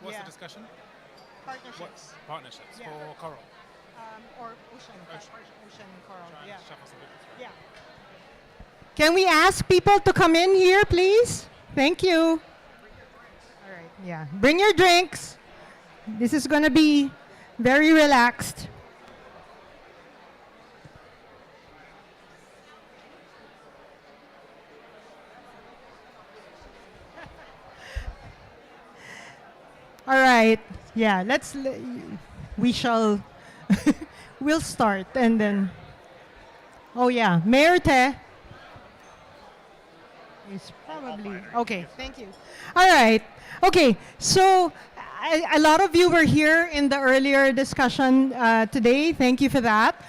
What's the discussion? Partnerships. Partnerships Yeah. for coral. Or ocean. Ocean coral. Try and Yeah. shuffle some figures, right? Yeah. Can we ask people to come in here, please? Thank you. All right. Yeah. Bring your drinks. This is going to be very relaxed. All right. Yeah. We shall. We'll start and then. Oh yeah, Mayor Te. Is probably okay. Thank you. All right. Okay. So a lot of you were here in the earlier discussion today. Thank you for that.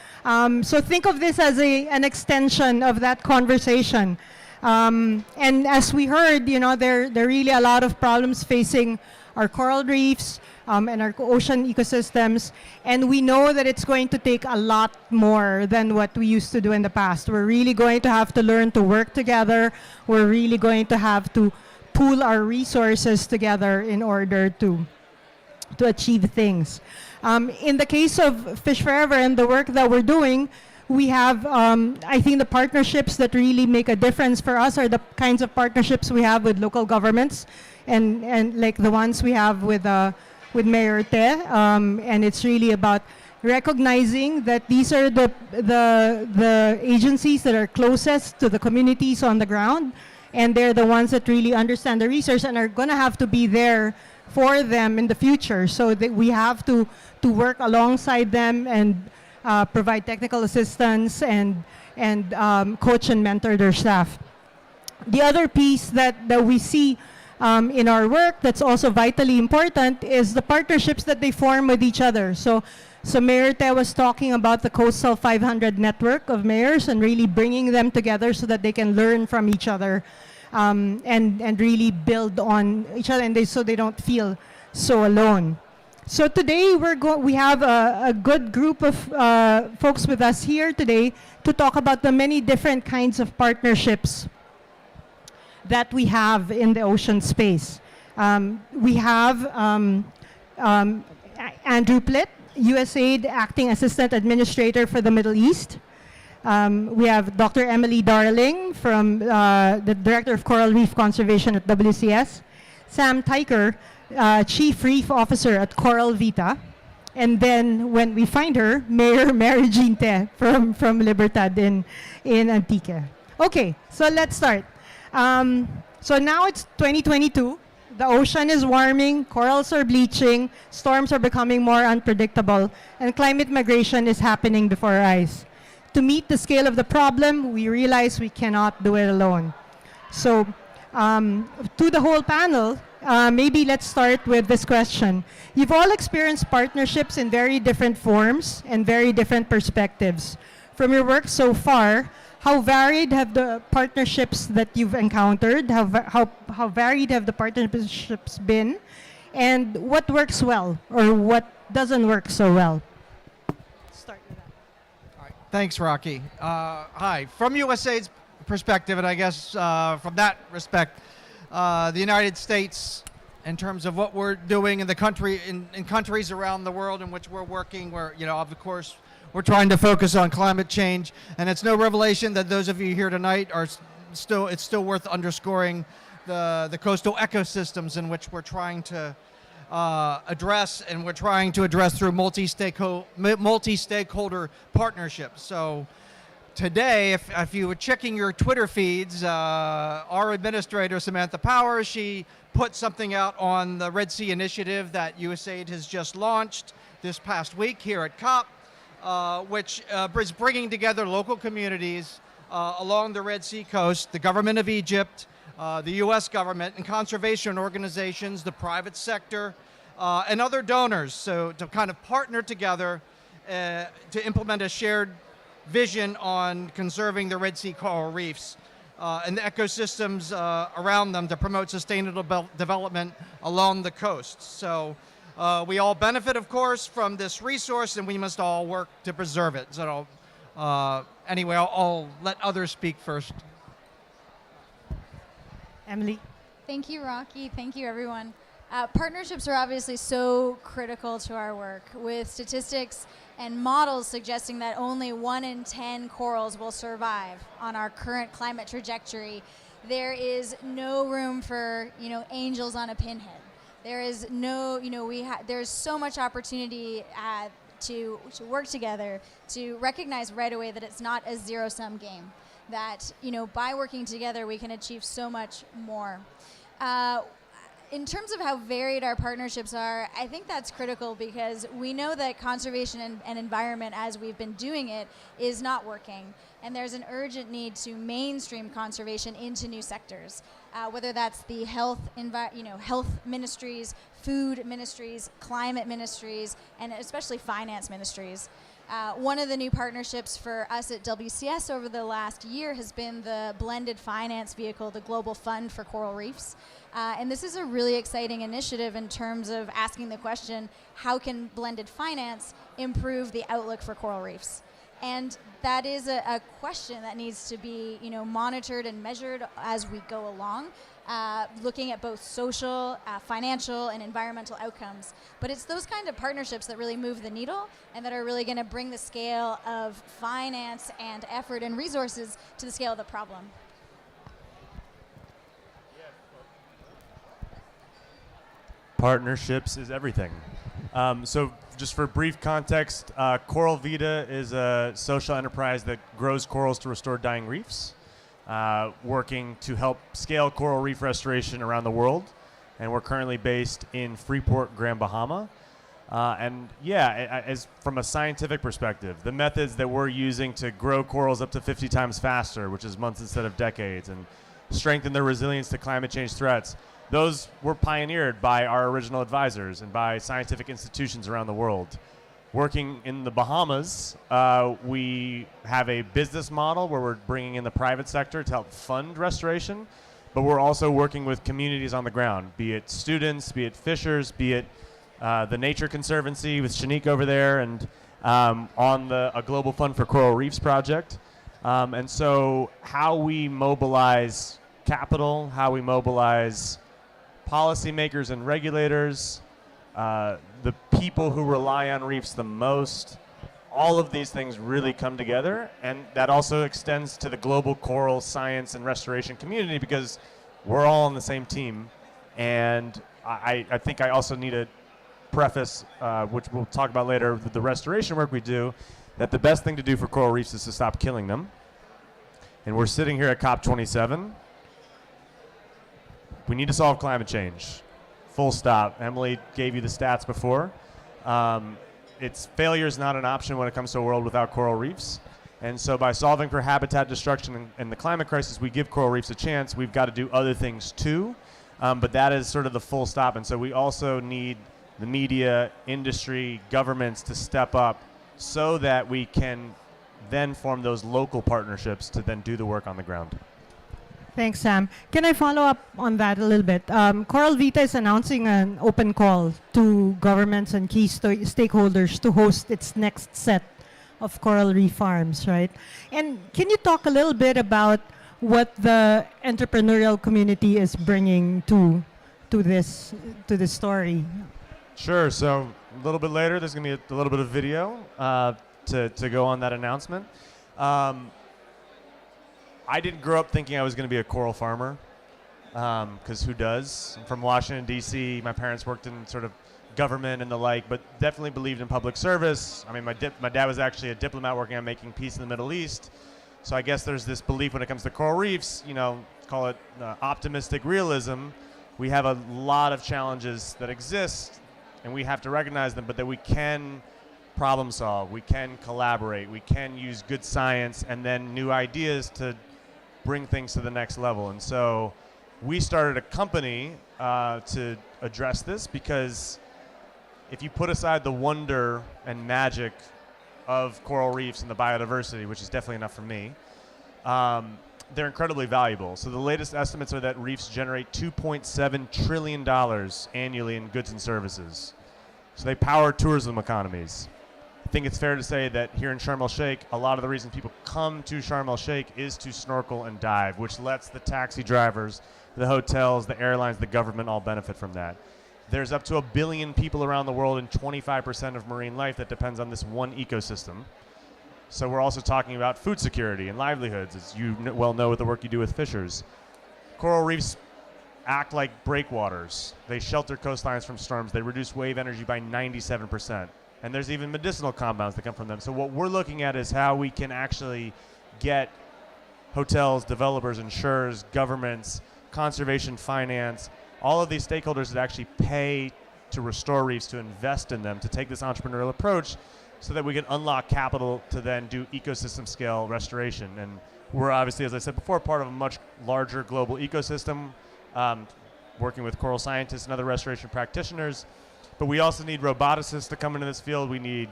So think of this as an extension of that conversation. And as we heard, there are really a lot of problems facing our coral reefs and our ocean ecosystems. And we know that it's going to take a lot more than what we used to do in the past. We're really going to have to learn to work together. We're really going to have to pool our resources together in order to achieve things. In the case of Fish Forever and the work that we're doing, we have, I think the partnerships that really make a difference for us are the kinds of partnerships we have with local governments and like the ones we have with Mayor Te. And it's really about recognizing that these are the agencies that are closest to the communities on the ground, and they're the ones that really understand the research and are going to have to be there for them in the future. So that we have to work alongside them and provide technical assistance and coach and mentor their staff. The other piece that we see in our work that's also vitally important is the partnerships that they form with each other. So Mayor Te was talking about the Coastal 500 network of mayors and really bringing them together so that they can learn from each other and really build on each other, and so they don't feel so alone. So today we have a good group of folks with us here today to talk about the many different kinds of partnerships that we have in the ocean space. We have Andrew Plitt, USAID Acting Assistant Administrator for the Middle East. We have Dr. Emily Darling, from the Director of Coral Reef Conservation at WCS. Sam Tyker, Chief Reef Officer at Coral Vita. And then when we find her, Mayor Mary Jean Te from Libertad in Antique. Okay, so let's start. So now it's 2022. The ocean is warming, corals are bleaching, storms are becoming more unpredictable, and climate migration is happening before our eyes. To meet the scale of the problem, we realize we cannot do it alone. So to the whole panel, maybe let's start with this question. You've all experienced partnerships in very different forms and very different perspectives. From your work so far, how varied have the partnerships that you've encountered? How varied have the partnerships been? And what works well or what doesn't work so well? Start with that. All right. Thanks, Rocky. Hi. From USAID's perspective, and I guess from that respect, the United States, in terms of what we're doing in the country, in countries around the world in which we're working, of course, we're trying to focus on climate change, and it's no revelation that those of you here tonight it's still worth underscoring the coastal ecosystems in which we're trying to address, and we're trying to address through multi-stakeholder partnerships. So today, if you were checking your Twitter feeds, our administrator, Samantha Powers, she put something out on the Red Sea Initiative that USAID has just launched this past week here at COP, which is bringing together local communities along the Red Sea coast, the government of Egypt, the U.S. government, and conservation organizations, the private sector, and other donors, so to kind of partner together to implement a shared vision on conserving the Red Sea coral reefs and the ecosystems around them to promote sustainable development along the coast. So we all benefit, of course, from this resource, and we must all work to preserve it. So anyway, I'll let others speak first. Emily? Thank you, Rocky. Thank you, everyone. Partnerships are obviously so critical to our work, with statistics and models suggesting that only 1 in 10 corals will survive on our current climate trajectory. There is no room for, angels on a pinhead. There is no, there's so much opportunity to work together, to recognize right away that it's not a zero-sum game, that, by working together we can achieve so much more. In terms of how varied our partnerships are, I think that's critical because we know that conservation and environment, as we've been doing it, is not working. And there's an urgent need to mainstream conservation into new sectors, whether that's the health ministries, food ministries, climate ministries, and especially finance ministries. One of the new partnerships for us at WCS over the last year has been the blended finance vehicle, the Global Fund for Coral Reefs. And this is a really exciting initiative in terms of asking the question, how can blended finance improve the outlook for coral reefs? And that is a question that needs to be, monitored and measured as we go along, looking at both social, financial, and environmental outcomes. But it's those kind of partnerships that really move the needle and that are really going to bring the scale of finance and effort and resources to the scale of the problem. Partnerships is everything. So just for brief context, Coral Vita is a social enterprise that grows corals to restore dying reefs, working to help scale coral reef restoration around the world. And we're currently based in Freeport, Grand Bahama. As from a scientific perspective, the methods that we're using to grow corals up to 50 times faster, which is months instead of decades, and strengthen their resilience to climate change threats, those were pioneered by our original advisors and by scientific institutions around the world. Working in the Bahamas, we have a business model where we're bringing in the private sector to help fund restoration, but we're also working with communities on the ground, be it students, be it fishers, be it the Nature Conservancy with Shanique over there, and on a Global Fund for Coral Reefs project. And so how we mobilize capital, how we mobilize policymakers and regulators, the people who rely on reefs the most, all of these things really come together, and that also extends to the global coral science and restoration community because we're all on the same team. And I think I also need to preface, which we'll talk about later, with the restoration work we do, that the best thing to do for coral reefs is to stop killing them. And we're sitting here at COP27. We need to solve climate change. Full stop. Emily gave you the stats before. Failure is not an option when it comes to a world without coral reefs. And so by solving for habitat destruction and the climate crisis, we give coral reefs a chance. We've got to do other things too. But that is sort of the full stop. And so we also need the media, industry, governments to step up so that we can then form those local partnerships to then do the work on the ground. Thanks, Sam. Can I follow up on that a little bit? Coral Vita is announcing an open call to governments and key stakeholders to host its next set of coral reef farms, right? And can you talk a little bit about what the entrepreneurial community is bringing to this story? Sure. So a little bit later, there's going to be a little bit of video to go on that announcement. I didn't grow up thinking I was going to be a coral farmer, because who does? I'm from Washington, D.C. My parents worked in sort of government and the like, but definitely believed in public service. I mean, my dad was actually a diplomat working on making peace in the Middle East. So I guess there's this belief when it comes to coral reefs, call it optimistic realism. We have a lot of challenges that exist, and we have to recognize them, but that we can problem solve, we can collaborate, we can use good science and then new ideas to bring things to the next level. And so we started a company to address this, because if you put aside the wonder and magic of coral reefs and the biodiversity, which is definitely enough for me, they're incredibly valuable. So the latest estimates are that reefs generate $2.7 trillion annually in goods and services. So they power tourism economies. I think it's fair to say that here in Sharm el-Sheikh, a lot of the reason people come to Sharm el-Sheikh is to snorkel and dive, which lets the taxi drivers, the hotels, the airlines, the government all benefit from that. There's up to 1 billion people around the world, and 25% of marine life that depends on this one ecosystem. So we're also talking about food security and livelihoods, as you well know with the work you do with fishers. Coral reefs act like breakwaters. They shelter coastlines from storms. They reduce wave energy by 97%. And there's even medicinal compounds that come from them. So what we're looking at is how we can actually get hotels, developers, insurers, governments, conservation finance, all of these stakeholders that actually pay to restore reefs, to invest in them, to take this entrepreneurial approach so that we can unlock capital to then do ecosystem scale restoration. And we're obviously, as I said before, part of a much larger global ecosystem, working with coral scientists and other restoration practitioners. But we also need roboticists to come into this field. We need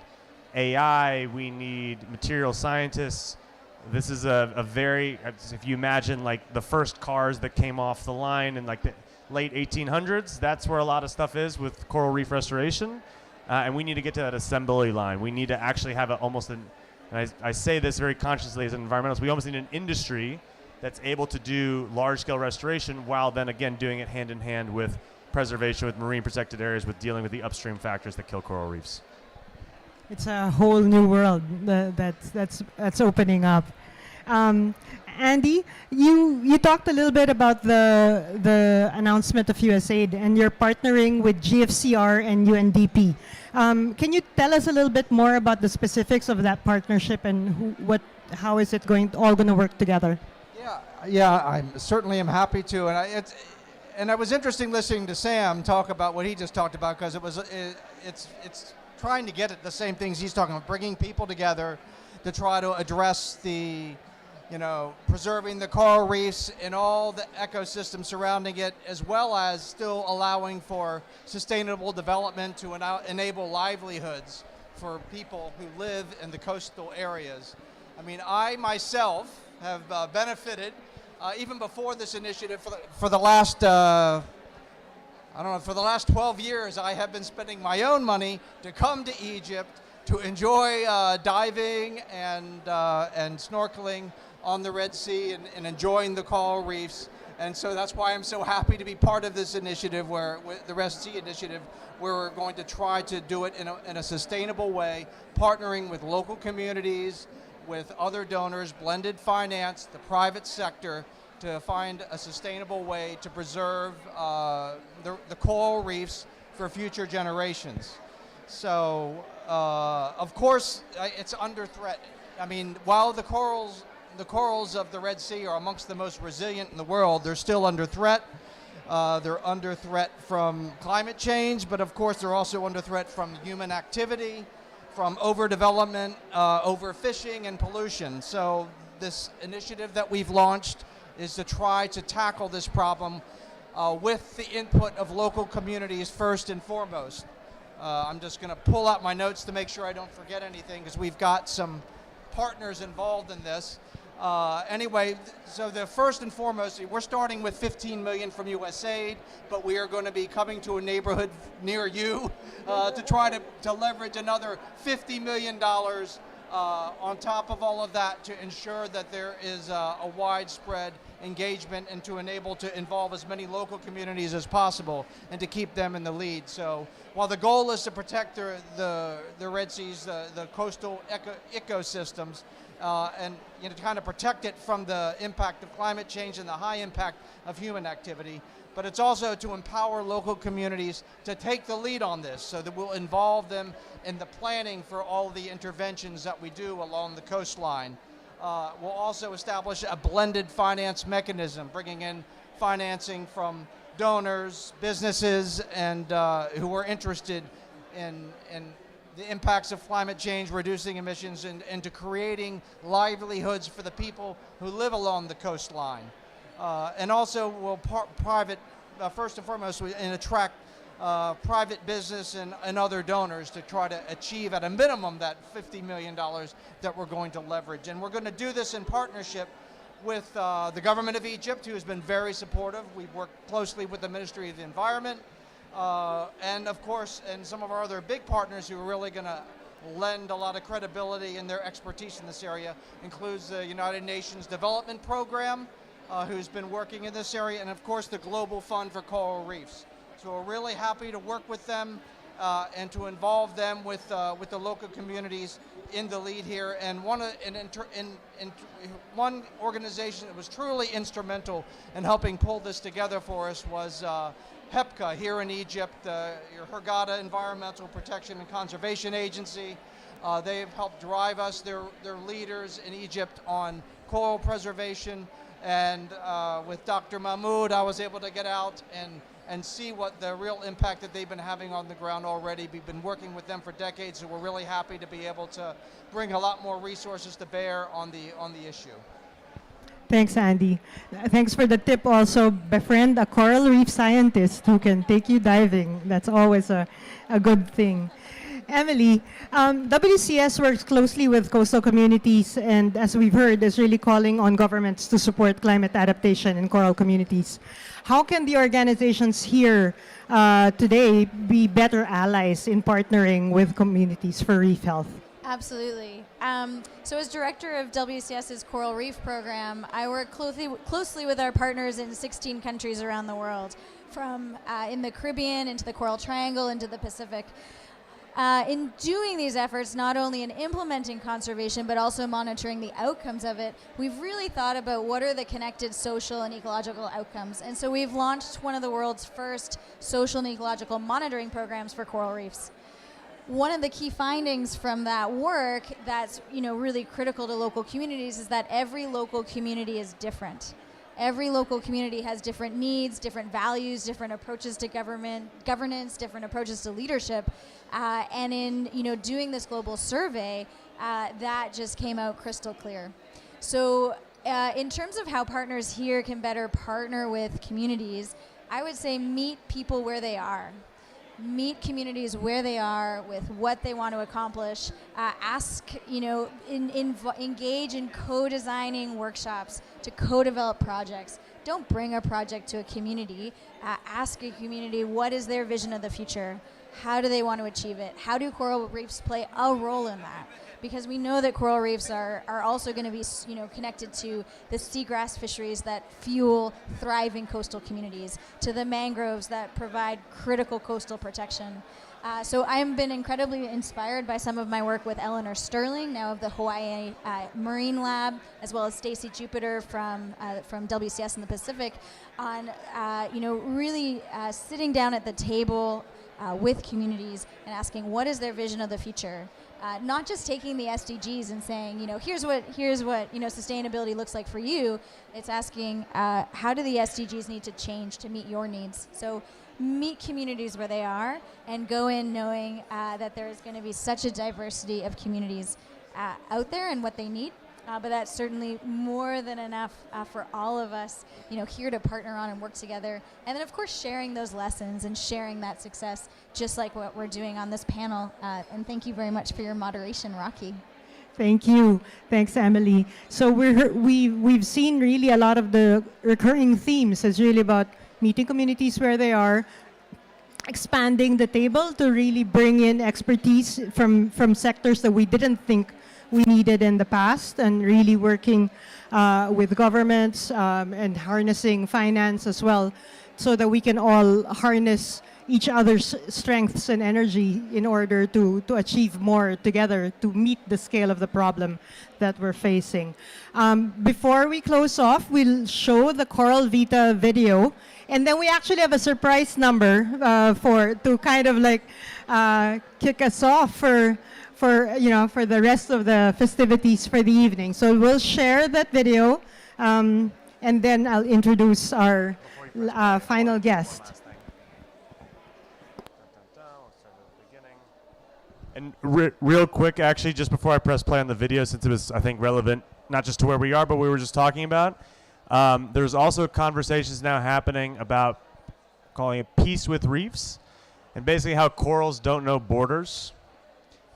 AI, we need material scientists. This is a very, if you imagine like the first cars that came off the line in like the late 1800s, that's where a lot of stuff is with coral reef restoration. And we need to get to that assembly line. We need to actually have and I say this very consciously as an environmentalist, we almost need an industry that's able to do large-scale restoration while then again doing it hand in hand with preservation, with marine protected areas, with dealing with the upstream factors that kill coral reefs. It's a whole new world that's opening up. Andy, you talked a little bit about the announcement of USAID, and you're partnering with GFCR and UNDP. Can you tell us a little bit more about the specifics of that partnership and how is it all going to work together? Yeah, I certainly am happy to, and it was interesting listening to Sam talk about what he just talked about, because it's trying to get at the same things he's talking about, bringing people together to try to address preserving the coral reefs and all the ecosystems surrounding it, as well as still allowing for sustainable development to enable livelihoods for people who live in the coastal areas. I mean, I myself have benefited even before this initiative for the last for the last 12 years. I have been spending my own money to come to Egypt to enjoy diving and snorkeling on the Red Sea and enjoying the coral reefs. And so that's why I'm so happy to be part of this initiative, the Red Sea Initiative, where we're going to try to do it in a sustainable way, partnering with local communities, with other donors, blended finance, the private sector, to find a sustainable way to preserve the coral reefs for future generations. So, of course, it's under threat. I mean, while the corals of the Red Sea are amongst the most resilient in the world, they're still under threat. They're under threat from climate change, but of course they're also under threat from human activity, from overdevelopment, overfishing, and pollution. So this initiative that we've launched is to try to tackle this problem with the input of local communities first and foremost. I'm just going to pull out my notes to make sure I don't forget anything, because we've got some partners involved in this. Anyway, so the first and foremost, we're starting with $15 million from USAID, but we are going to be coming to a neighborhood near you to try to leverage another $50 million on top of all of that, to ensure that there is a widespread engagement and to enable to involve as many local communities as possible and to keep them in the lead. So while the goal is to protect the Red Seas, the coastal ecosystems, and to kind of protect it from the impact of climate change and the high impact of human activity, but it's also to empower local communities to take the lead on this, so that we'll involve them in the planning for all the interventions that we do along the coastline. We'll also establish a blended finance mechanism, bringing in financing from donors, businesses, and who are interested in the impacts of climate change, reducing emissions, and to creating livelihoods for the people who live along the coastline. And also we'll first and foremost, attract private business and other donors to try to achieve at a minimum that $50 million that we're going to leverage. And we're going to do this in partnership with the government of Egypt, who has been very supportive. We've worked closely with the Ministry of the Environment, and of course, and some of our other big partners who are really going to lend a lot of credibility in their expertise in this area includes the United Nations Development Program, who's been working in this area, and of course the Global Fund for Coral Reefs. So So we're really happy to work with them and to involve them with the local communities in the lead here. And one organization that was truly instrumental in helping pull this together for us was HEPCA here in Egypt, your Hurghada Environmental Protection and Conservation Agency. They've helped drive us, they're leaders in Egypt on coral preservation. And with Dr. Mahmoud, I was able to get out and see what the real impact that they've been having on the ground already. We've been working with them for decades, so we're really happy to be able to bring a lot more resources to bear on the issue. Thanks, Andy. Thanks for the tip also. Befriend a coral reef scientist who can take you diving. That's always a good thing. Emily, WCS works closely with coastal communities and, as we've heard, is really calling on governments to support climate adaptation in coral communities. How can the organizations here today be better allies in partnering with communities for reef health? Absolutely. So as director of WCS's Coral Reef Program, I work closely with our partners in 16 countries around the world, from in the Caribbean into the Coral Triangle into the Pacific. In doing these efforts, not only in implementing conservation, but also monitoring the outcomes of it, we've really thought about what are the connected social and ecological outcomes. And so we've launched one of the world's first social and ecological monitoring programs for coral reefs. One of the key findings from that work that's really critical to local communities is that every local community is different. Every local community has different needs, different values, different approaches to governance, different approaches to leadership. And in doing this global survey, that just came out crystal clear. So in terms of how partners here can better partner with communities, I would say meet people where they are. Meet communities where they are with what they want to accomplish. Engage in co-designing workshops to co-develop projects. Don't bring a project to a community. Ask a community what is their vision of the future. How do they want to achieve it? How do coral reefs play a role in that? Because we know that coral reefs are also going to be connected to the seagrass fisheries that fuel thriving coastal communities, to the mangroves that provide critical coastal protection. So I have been incredibly inspired by some of my work with Eleanor Sterling, now of the Hawaii Marine Lab, as well as Stacy Jupiter from WCS in the Pacific, on really sitting down at the table with communities and asking what is their vision of the future. Not just taking the SDGs and saying, here's what sustainability looks like for you. It's asking, how do the SDGs need to change to meet your needs? So meet communities where they are and go in knowing that there is going to be such a diversity of communities out there and what they need. But that's certainly more than enough for all of us, here to partner on and work together. And then, of course, sharing those lessons and sharing that success, just like what we're doing on this panel. And thank you very much for your moderation, Rocky. Thank you. Thanks, Emily. So we've seen really a lot of the recurring themes. It's really about meeting communities where they are, expanding the table to really bring in expertise from sectors that we didn't think we needed in the past, and really working with governments and harnessing finance as well, so that we can all harness each other's strengths and energy in order to achieve more together to meet the scale of the problem that we're facing. Before we close off, we'll show the Coral Vita video, and then we actually have a surprise number to kind of like kick us off for the rest of the festivities for the evening. So we'll share that video, and then I'll introduce our final guest. And real quick, actually, just before I press play on the video, since it was, I think, relevant not just to where we are, but we were just talking about, there's also conversations now happening about calling it Peace with Reefs, and basically how corals don't know borders,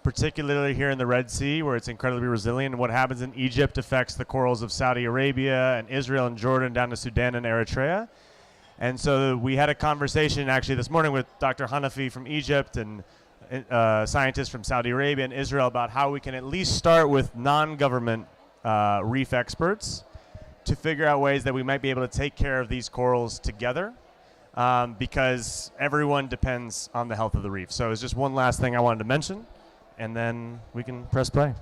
particularly here in the Red Sea, where it's incredibly resilient. And what happens in Egypt affects the corals of Saudi Arabia and Israel and Jordan down to Sudan and Eritrea. And so we had a conversation actually this morning with Dr. Hanafi from Egypt and scientists from Saudi Arabia and Israel about how we can at least start with non-government reef experts to figure out ways that we might be able to take care of these corals together because everyone depends on the health of the reef. So it's just one last thing I wanted to mention, and then we can press play.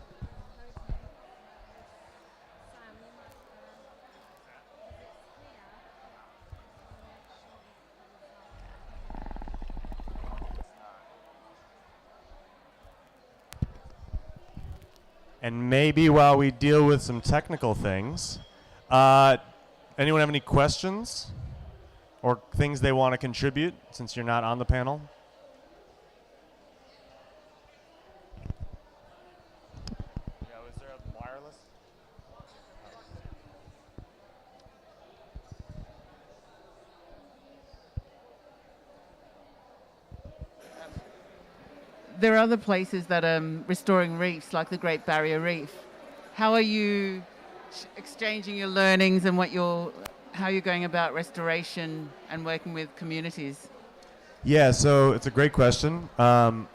And maybe while we deal with some technical things, anyone have any questions or things they want to contribute since you're not on the panel? Yeah, was there a wireless? There are other places that are restoring reefs, like the Great Barrier Reef. How are you exchanging your learnings and how you're going about restoration and working with communities? Yeah, so it's a great question. Again,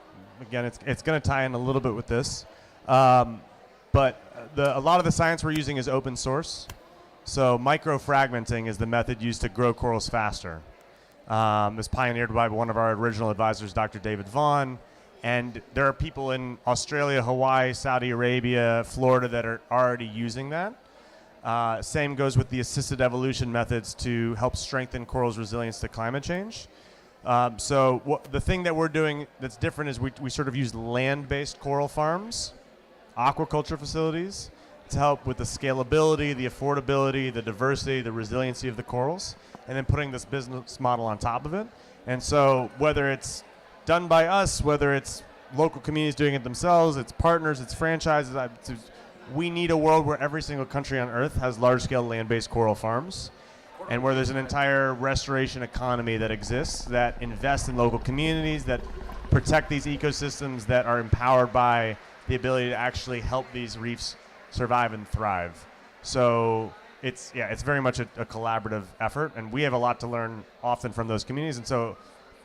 it's going to tie in a little bit with this. But a lot of the science we're using is open source. So microfragmenting is the method used to grow corals faster. It was pioneered by one of our original advisors, Dr. David Vaughan. And there are people in Australia, Hawaii, Saudi Arabia, Florida that are already using that. Same goes with the assisted evolution methods to help strengthen corals' resilience to climate change. The thing that we're doing that's different is we sort of use land-based coral farms, aquaculture facilities, to help with the scalability, the affordability, the diversity, the resiliency of the corals, and then putting this business model on top of it. And so whether it's done by us, whether it's local communities doing it themselves, it's partners, it's franchises. We need a world where every single country on Earth has large-scale land-based coral farms, and where there's an entire restoration economy that exists that invests in local communities, that protect these ecosystems, that are empowered by the ability to actually help these reefs survive and thrive. So it's very much a collaborative effort, and we have a lot to learn often from those communities. And so,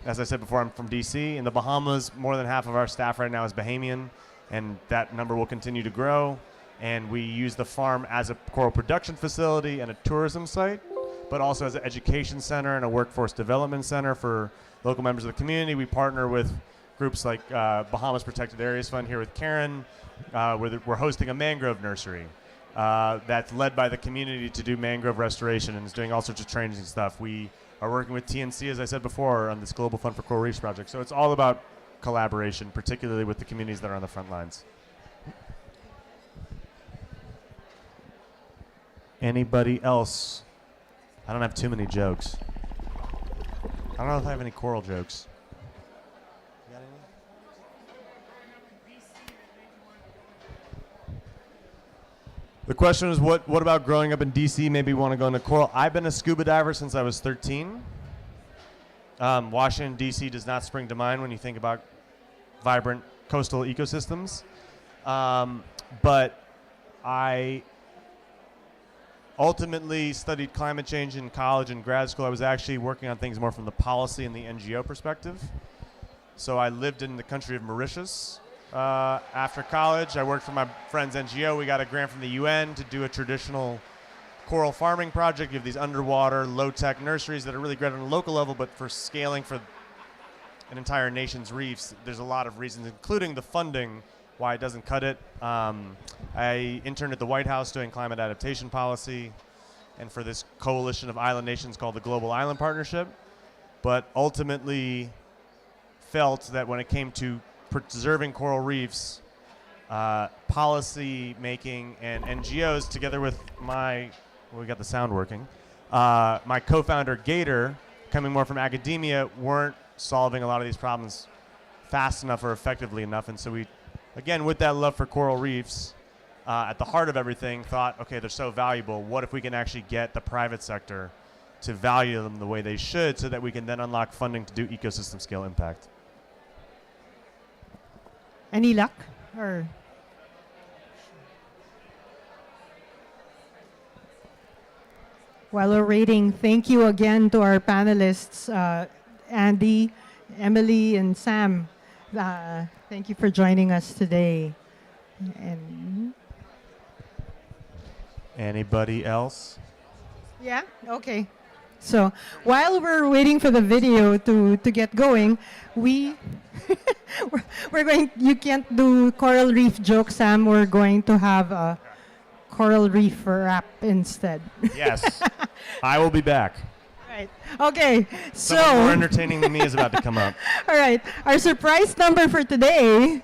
as I said before, I'm from DC. In the Bahamas, more than half of our staff right now is Bahamian, and that number will continue to grow. And we use the farm as a coral production facility and a tourism site, but also as an education center and a workforce development center for local members of the community. We partner with groups like Bahamas Protected Areas Fund here with Karen. We're hosting a mangrove nursery that's led by the community to do mangrove restoration and is doing all sorts of training and stuff. We are working with TNC, as I said before, on this Global Fund for Coral Reefs project. So it's all about collaboration, particularly with the communities that are on the front lines. Anybody else? I don't have too many jokes. I don't know if I have any coral jokes. You got any? The question is, what about growing up in DC? Maybe you want to go into coral. I've been a scuba diver since I was 13. Washington, D.C. does not spring to mind when you think about vibrant coastal ecosystems. But I ultimately studied climate change in college and grad school. I was actually working on things more from the policy and the NGO perspective. So I lived in the country of Mauritius. After college, I worked for my friend's NGO. We got a grant from the UN to do a traditional coral farming project. You have these underwater, low-tech nurseries that are really great on a local level, but for scaling for an entire nation's reefs, there's a lot of reasons, including the funding, why it doesn't cut it. I interned at the White House doing climate adaptation policy and for this coalition of island nations called the Global Island Partnership, but ultimately felt that when it came to preserving coral reefs, policy making and NGOs, together with we got the sound working, my co-founder Gator, coming more from academia, weren't solving a lot of these problems fast enough or effectively enough. And so we, again, with that love for coral reefs at the heart of everything, thought, okay, they're so valuable. What if we can actually get the private sector to value them the way they should so that we can then unlock funding to do ecosystem scale impact? Any luck? Or while we're waiting, thank you again to our panelists, Andy, Emily, and Sam. Thank you for joining us today. And Anybody else? yeah, okay. So while we're waiting for the video to get going, we're going, you can't do coral reef jokes, Sam. We're going to have a coral reef rap instead. Yes, I will be back. Right. Okay. Someone more So, entertaining than me is about to come up. all right. Our surprise number for today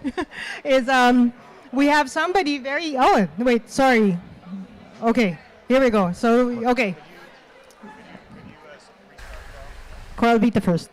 is we have somebody very. Oh, wait. Sorry. Okay. Here we go. So, okay. Coral Vita first.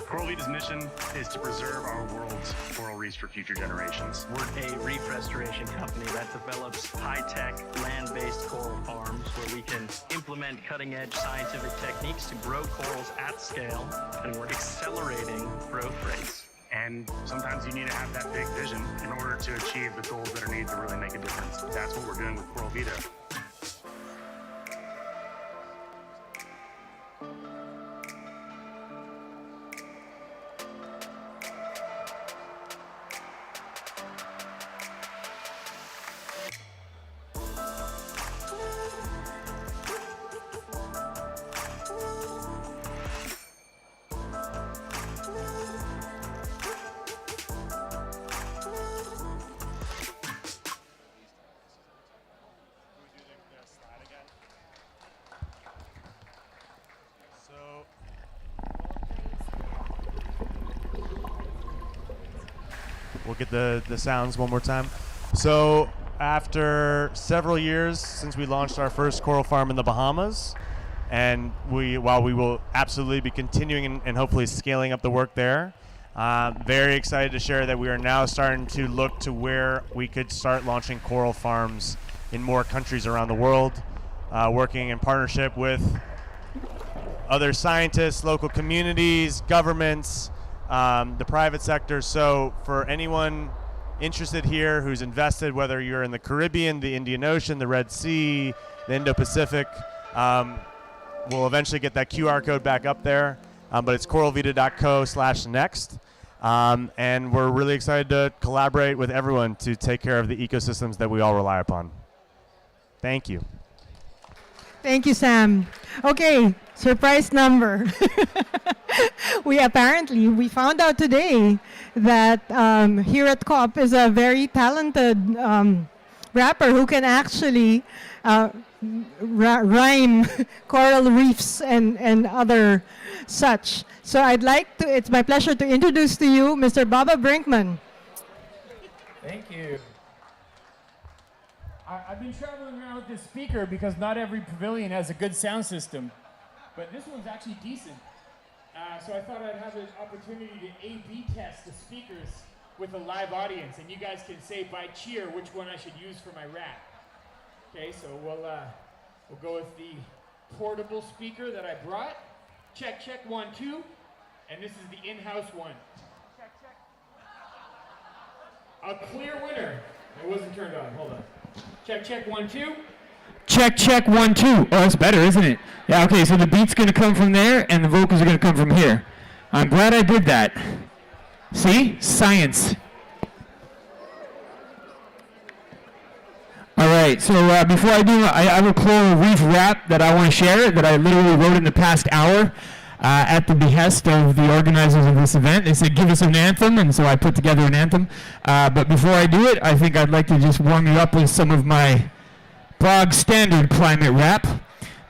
Coral Vita's mission is to preserve our world's coral reefs for future generations. We're a reef restoration company that develops high-tech, land-based coral farms where we can implement cutting-edge scientific techniques to grow corals at scale, and we're accelerating growth rates. And sometimes you need to have that big vision in order to achieve the goals that are needed to really make a difference. That's what we're doing with Coral Vita. We'll get the sounds one more time. So after several years since we launched our first coral farm in the Bahamas, and while we will absolutely be continuing and hopefully scaling up the work there, very excited to share that we are now starting to look to where we could start launching coral farms in more countries around the world, working in partnership with other scientists, local communities, governments, the private sector. So for anyone interested here who's invested, whether you're in the Caribbean, the Indian Ocean, the Red Sea, the Indo-Pacific, we'll eventually get that QR code back up there, but it's coralvita.co/next. And we're really excited to collaborate with everyone to take care of the ecosystems that we all rely upon. Thank you. Thank you, Sam. Okay, surprise number. We found out today that here at COP is a very talented rapper who can actually rhyme coral reefs and other such. So it's my pleasure to introduce to you Mr. Baba Brinkman. Thank you. I've been traveling around with this speaker because not every pavilion has a good sound system, but this one's actually decent. So I thought I'd have an opportunity to A/B test the speakers with a live audience, and you guys can say by cheer which one I should use for my rap. Okay, so we'll go with the portable speaker that I brought. Check, check, 1, 2, and this is the in-house one. Check, check. A clear winner. It wasn't turned on. Hold on. Check, check, 1, 2. Check, check, 1, 2. Oh, that's better, isn't it? Yeah, okay, so the beat's going to come from there, and the vocals are going to come from here. I'm glad I did that. See? Science. All right, so before I do, I have a coral reef rap that I want to share that I literally wrote in the past hour at the behest of the organizers of this event. They said, give us an anthem, and so I put together an anthem. But before I do it, I think I'd like to just warm you up with some of my bog standard climate rap.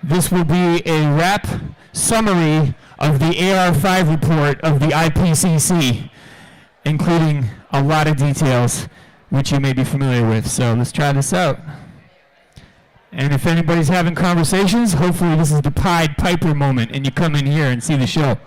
This will be a rap summary of the AR5 report of the IPCC, including a lot of details which you may be familiar with. So let's try this out. And if anybody's having conversations, hopefully this is the Pied Piper moment and you come in here and see the show.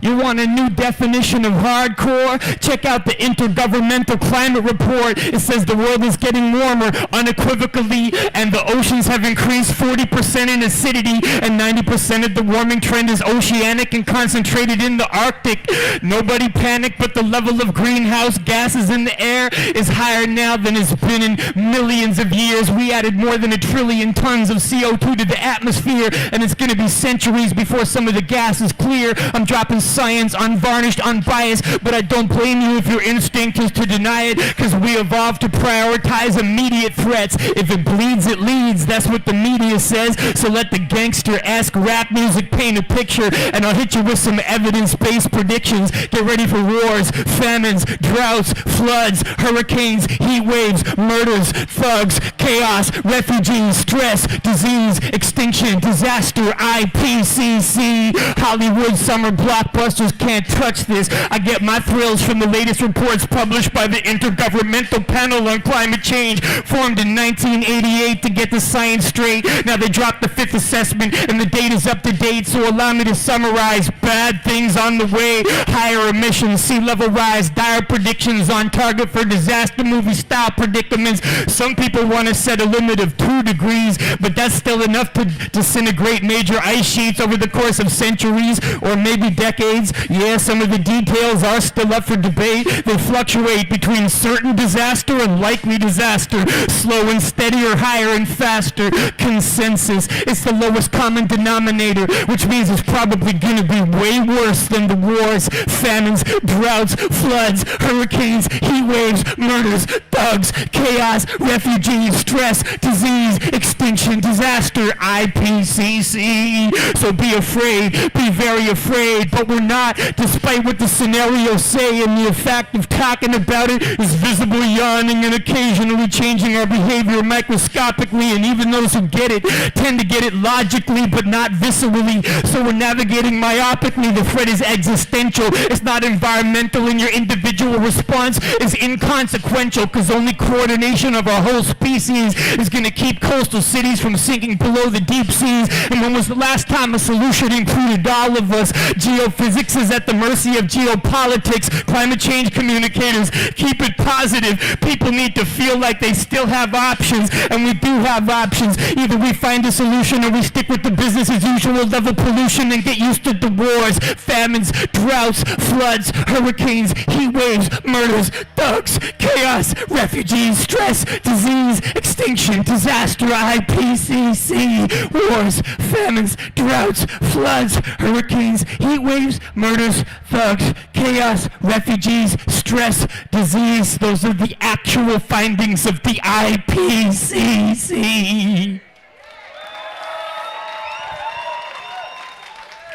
You want a new definition of hardcore? Check out the Intergovernmental Climate Report. It says the world is getting warmer unequivocally, and the oceans have increased 40% in acidity, and 90% of the warming trend is oceanic and concentrated in the Arctic. Nobody panic, but the level of greenhouse gases in the air is higher now than it's been in millions of years. We added more than 1 trillion tons of CO2 to the atmosphere, and it's going to be centuries before some of the gas is clear. I'm dropping science, unvarnished, unbiased, but I don't blame you if your instinct is to deny it, because we evolved to prioritize immediate threats. If it bleeds, it leads. That's what the media says. So let the gangster-esque rap music paint a picture, and I'll hit you with some evidence-based predictions. Get ready for wars, famines, droughts, floods, hurricanes, heat waves, murders, thugs, chaos, refugees, stress, disease, extinction, disaster, IPCC, Hollywood summer blockbusters can't touch this. I get my thrills from the latest reports published by the Intergovernmental Panel on Climate Change, formed in 1988 to get the science straight. Now they dropped the 5th assessment and the data's up to date, so allow me to summarize. Bad things on the way, higher emissions, sea level rise, dire predictions on target for disaster movie style predicaments. Some people want to set a limit of 2 degrees, but that's still enough to disintegrate major ice sheets over the course of centuries or maybe decades. Yeah, some of the details are still up for debate. They fluctuate between certain disaster and likely disaster, slow and steady or higher and faster. Consensus, it's the lowest common denominator, which means it's probably going to be way worse than the wars, famines, droughts, floods, hurricanes, heat waves, murders, thugs, chaos, refugees, stress, disease, extinction, disaster, IPCC. So be afraid, be very afraid, but we're not, despite what the scenarios say, and the fact of talking about it is visible yawning and occasionally changing our behavior microscopically, and even those who get it tend to get it logically but not viscerally. So we're navigating myopically. The threat is existential. It's not environmental, and your individual response is inconsequential, because only coordination of our whole species is going to keep coastal cities from sinking below the deep seas. And when was the last time a solution included all of us? Geophysics is at the mercy of geopolitics. Climate change communicators, keep it positive. People need to feel like they still have options, and we do have options. Either we find a solution or we stick with the business as usual level pollution and get used to the wars, famines, droughts, floods, hurricanes, heat waves, murders, thugs, chaos, refugees, stress, disease, extinction, disaster, IPCC, wars, famines, droughts, floods, hurricanes, heat waves, murders, thugs, chaos, refugees, stress, disease. Those are the actual findings of the IPCC.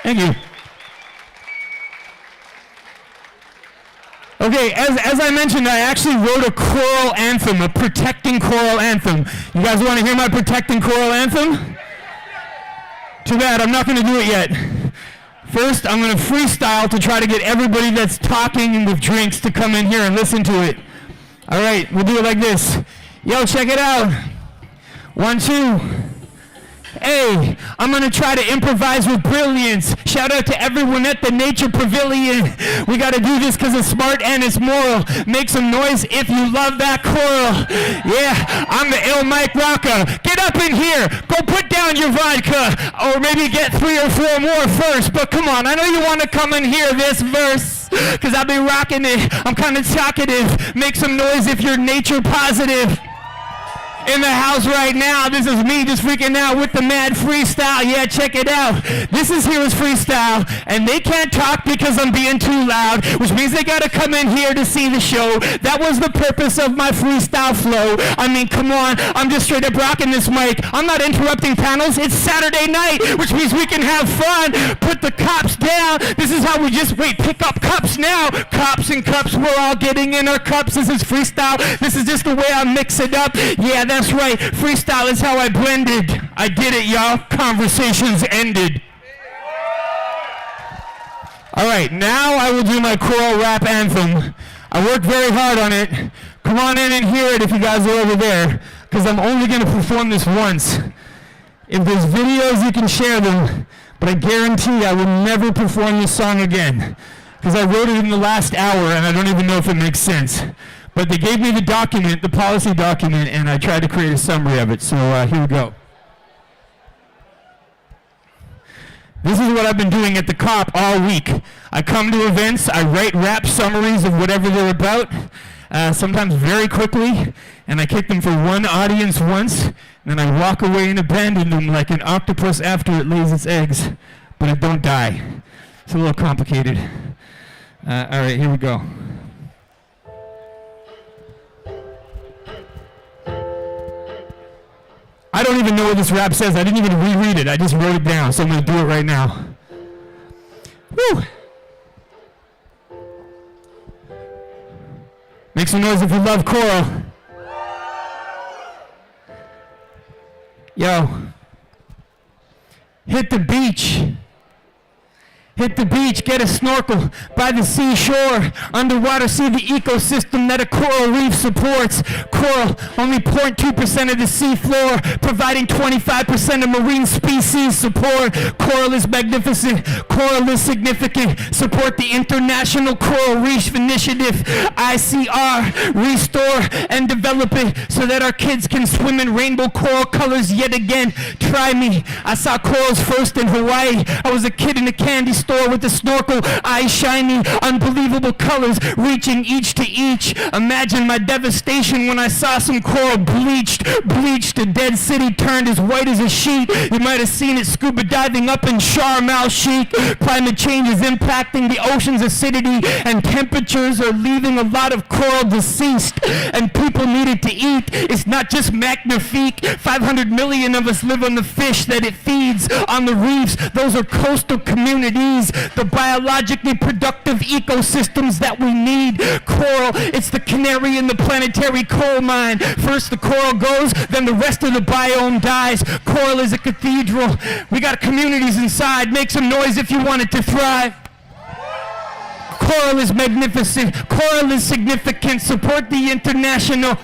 Thank you. Okay, as I mentioned, I actually wrote a choral anthem, a protecting choral anthem. You guys want to hear my protecting choral anthem? Too bad, I'm not going to do it yet. First, I'm going to freestyle to try to get everybody that's talking with drinks to come in here and listen to it. All right, we'll do it like this. Yo, check it out. 1, 2. Hey, I'm gonna try to improvise with brilliance. Shout out to everyone at the Nature Pavilion. We gotta do this because it's smart and it's moral. Make some noise if you love that choral. Yeah, I'm the ill Mike Rocca. Get up in here. Go put down your vodka. Or maybe get 3 or 4 more first. But come on, I know you want to come and hear this verse, because I'll be rocking it. I'm kind of talkative. Make some noise if you're nature positive. in the house right now. This is me just freaking out with the mad freestyle. Yeah, check it out. This is Heroes Freestyle, and they can't talk because I'm being too loud, which means they gotta come in here to see the show. That was the purpose of my freestyle flow. I mean, come on, I'm just straight up rocking this mic. I'm not interrupting panels. It's Saturday night, which means we can have fun. Put the cops down. This is how we just, pick up cups now. Cops and cups, we're all getting in our cups. This is freestyle. This is just the way I mix it up. Yeah, that's right. Freestyle is how I blended. I did it, y'all. Conversations ended. All right, now I will do my choral rap anthem. I worked very hard on it. Come on in and hear it if you guys are over there, because I'm only going to perform this once. If there's videos, you can share them, but I guarantee I will never perform this song again, because I wrote it in the last hour, and I don't even know if it makes sense. But they gave me the document, the policy document, and I tried to create a summary of it, so here we go. This is what I've been doing at the COP all week. I come to events, I write rap summaries of whatever they're about, sometimes very quickly, and I kick them for one audience once, and then I walk away and abandon them like an octopus after it lays its eggs, but it don't die. It's a little complicated. All right, here we go. I don't even know what this rap says. I didn't even reread it. I just wrote it down, so I'm going to do it right now. Woo! Make some noise if you love choral. Yo. Hit the beach. Hit the beach, get a snorkel by the seashore. Underwater, see the ecosystem that a coral reef supports. Coral, only 0.2% of the seafloor, providing 25% of marine species support. Coral is magnificent. Coral is significant. Support the International Coral Reef Initiative, ICR. Restore and develop it so that our kids can swim in rainbow coral colors yet again. Try me. I saw corals first in Hawaii. I was a kid in a candy store with a snorkel, eyes shiny, unbelievable colors reaching each to each. Imagine my devastation when I saw some coral bleached. A dead city turned as white as a sheet. You might have seen it scuba diving up in Sharm el-Sheikh. Climate change is impacting the ocean's acidity, and temperatures are leaving a lot of coral deceased, and people need it to eat. It's not just magnifique. 500 million of us live on the fish that it feeds on the reefs. Those are coastal communities, the biologically productive ecosystems that we need. Coral, it's the canary in the planetary coal mine. First the coral goes, then the rest of the biome dies. Coral is a cathedral. We got communities inside. Make some noise if you want it to thrive. Coral is magnificent. Coral is significant. Support the International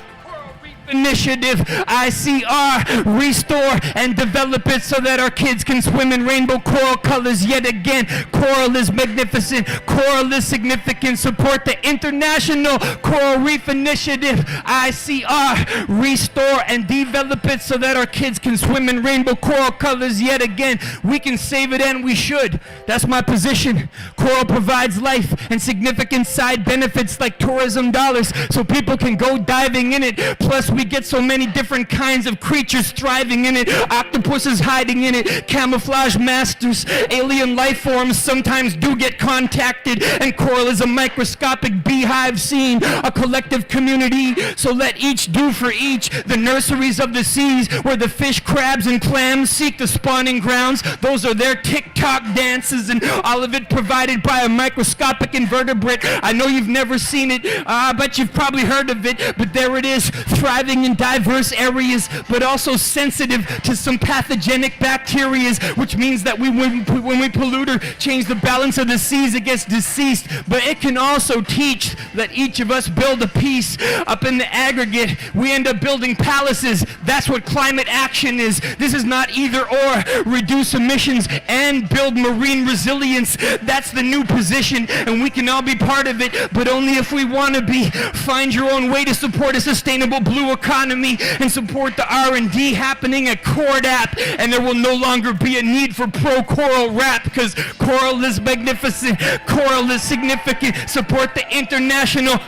Initiative, ICR. Restore and develop it so that our kids can swim in rainbow coral colors yet again. Coral is magnificent. Coral is significant. Support the International Coral Reef Initiative, ICR. Restore and develop it so that our kids can swim in rainbow coral colors yet again. We can save it, and we should. That's my position. Coral provides life and significant side benefits like tourism dollars, so people can go diving in it. Plus, we get so many different kinds of creatures thriving in it. Octopuses hiding in it, camouflage masters, alien life forms sometimes do get contacted, and coral is a microscopic beehive scene, a collective community, so let each do for each. The nurseries of the seas where the fish, crabs, and clams seek the spawning grounds. Those are their TikTok dances, and all of it provided by a microscopic invertebrate. I know you've never seen it, but you've probably heard of it, but there it is, thriving in diverse areas, but also sensitive to some pathogenic bacteria, which means that when we pollute or change the balance of the seas, it gets deceased. But it can also teach that each of us build a piece. Up in the aggregate, we end up building palaces. That's what climate action is. This is not either or. Reduce emissions and build marine resilience. That's the new position, and we can all be part of it, but only if we want to be. Find your own way to support a sustainable blue economy and support the R&D happening at CORDAP, and there will no longer be a need for pro-coral rap, because coral is magnificent, coral is significant. Support the International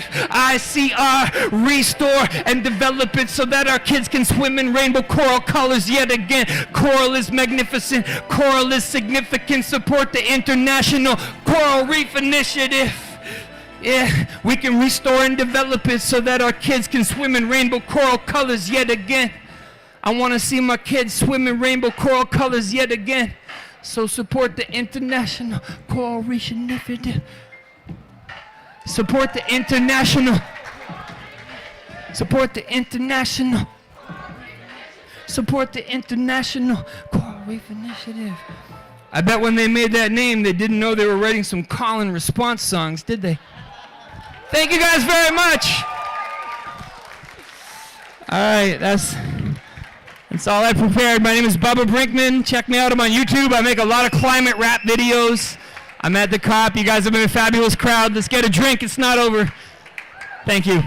ICR, restore and develop it so that our kids can swim in rainbow coral colors yet again. Coral is magnificent, coral is significant. Support the International Coral Reef Initiative. Yeah, we can restore and develop it so that our kids can swim in rainbow coral colors yet again. I want to see my kids swim in rainbow coral colors yet again. So support the International Coral Reef Initiative. Support the International. Support the International. Support the International Coral Reef Initiative. I bet when they made that name, they didn't know they were writing some call and response songs, did they? Thank you guys very much. All right, that's all I prepared. My name is Bubba Brinkman. Check me out. I'm on YouTube. I make a lot of climate rap videos. I'm at the COP. You guys have been a fabulous crowd. Let's get a drink. It's not over. Thank you.